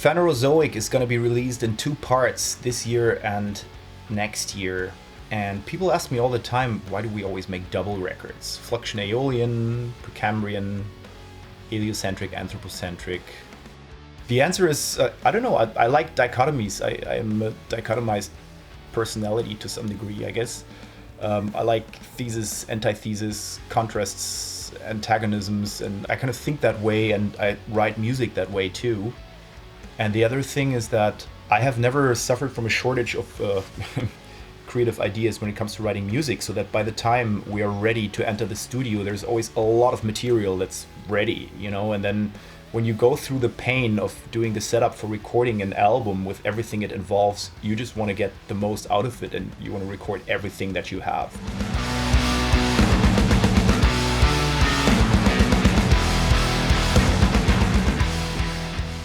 Phanerozoic is going to be released in 2 parts this year and next year. And people ask me all the time, why do we always make double records? Fluxion Aeolian, Precambrian, heliocentric, anthropocentric. The answer is, I don't know, I like dichotomies. I am a dichotomized personality to some degree, I guess. I like thesis, antithesis, contrasts, antagonisms, and I kind of think that way, and I write music that way too. And the other thing is that I have never suffered from a shortage of creative ideas when it comes to writing music, so that by the time we are ready to enter the studio, there's always a lot of material that's ready, you know, and then when you go through the pain of doing the setup for recording an album with everything it involves, you just want to get the most out of it and you want to record everything that you have.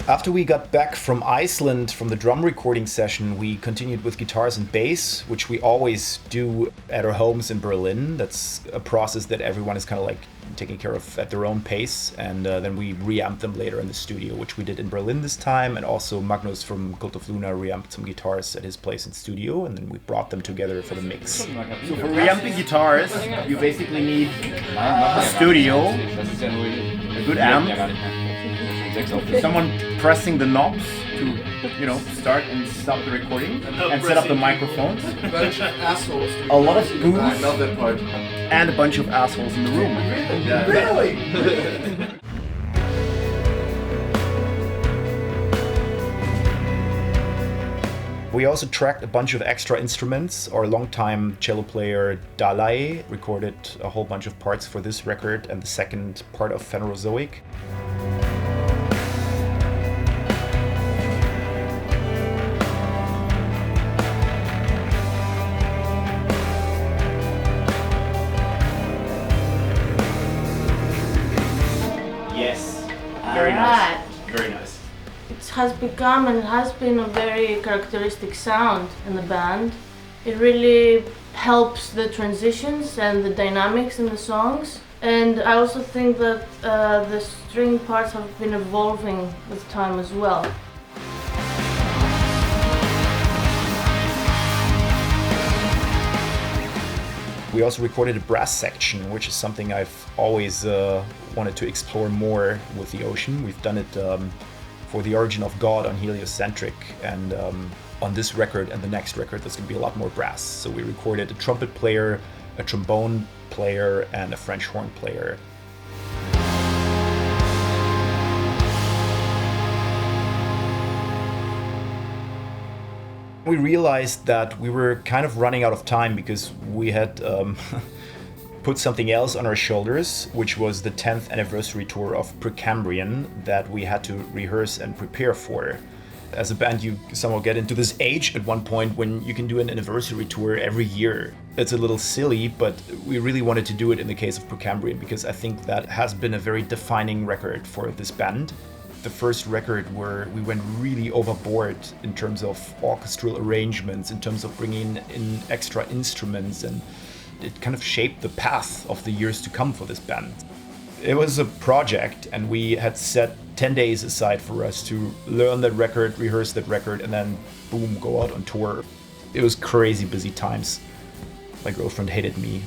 After we got back from Iceland from the drum recording session, we continued with guitars and bass, which we always do at our homes in Berlin. That's a process that everyone is kind of like taking care of at their own pace, and then we reamped them later in the studio, which we did in Berlin this time, and also Magnus from Cult of Luna reamped some guitars at his place in studio, and then we brought them together for the mix. So for reamping guitars, you basically need a studio, a good amp, someone pressing the knobs to, you know, start and stop the recording and set up the microphones. A lot of booze and a bunch of assholes in the room. Really? We also tracked a bunch of extra instruments. Our longtime cello player Dalai recorded a whole bunch of parts for this record and the second part of Phanerozoic. Yes, very nice. Very nice. It has become and has been a very characteristic sound in the band. It really helps the transitions and the dynamics in the songs. And I also think that the string parts have been evolving with time as well. We also recorded a brass section, which is something I've always wanted to explore more with the ocean. We've done it for The Origin of God on heliocentric, and on this record and the next record there's going to be a lot more brass. So we recorded a trumpet player, a trombone player, and a French horn player. We realized that we were kind of running out of time because we had put something else on our shoulders, which was the 10th anniversary tour of Precambrian that we had to rehearse and prepare for. As a band, you somehow get into this age at one point when you can do an anniversary tour every year. It's a little silly, but we really wanted to do it in the case of Precambrian because I think that has been a very defining record for this band. The first record where we went really overboard in terms of orchestral arrangements, in terms of bringing in extra instruments, and it kind of shaped the path of the years to come for this band. It was a project, and we had set 10 days aside for us to learn that record, rehearse that record, and then boom, go out on tour. It was crazy busy times. My girlfriend hated me.